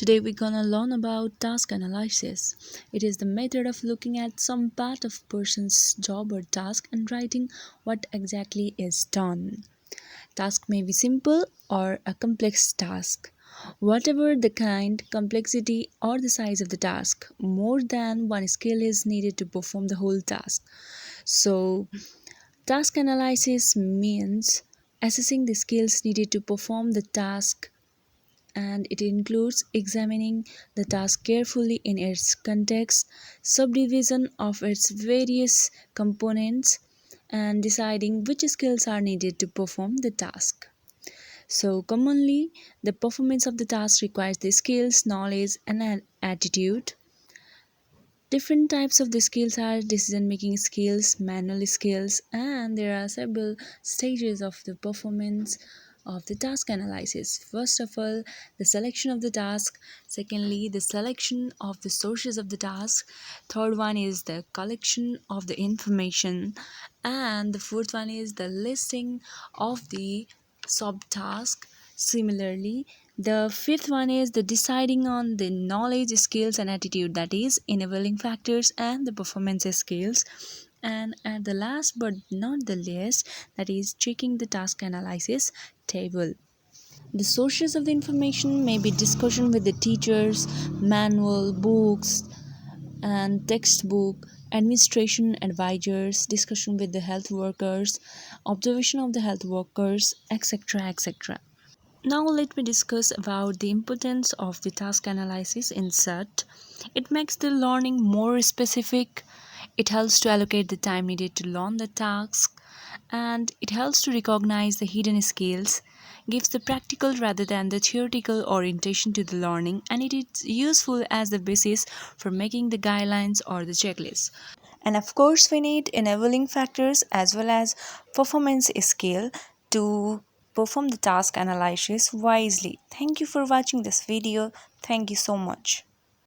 Today we're gonna learn about task analysis. It is the method of looking at some part of person's job or task and writing what exactly is done. Task may be simple or a complex task. Whatever the kind, complexity, or the size of the task, more than one skill is needed to perform the whole task. So, task analysis means assessing the skills needed to perform the task, and it includes examining the task carefully in its context, subdivision of its various components, and deciding which skills are needed to perform the task. So, commonly, the performance of the task requires the skills, knowledge, and an attitude. Different types of the skills are decision making skills, manual skills, and there are several stages of the performance of the task analysis. First of all, the selection of the task. Secondly, the selection of the sources of the task. Third one is the collection of the information. And the fourth one is the listing of the subtask. Similarly, the fifth one is the deciding on the knowledge, skills, and attitude, that is, enabling factors and the performance skills. And at the last but not the least, that is, checking the task analysis table. The sources of the information may be discussion with the teachers, manual, books, and textbook, administration advisors, discussion with the health workers, observation of the health workers, etc. etc. Now let me discuss about the importance of the task analysis in SET. It makes the learning more specific. It helps to allocate the time needed to learn the task, and it helps to recognize the hidden skills, gives the practical rather than the theoretical orientation to the learning, and it is useful as the basis for making the guidelines or the checklist. And of course, we need enabling factors as well as performance skill to perform the task analysis wisely. Thank you for watching this video. Thank you so much.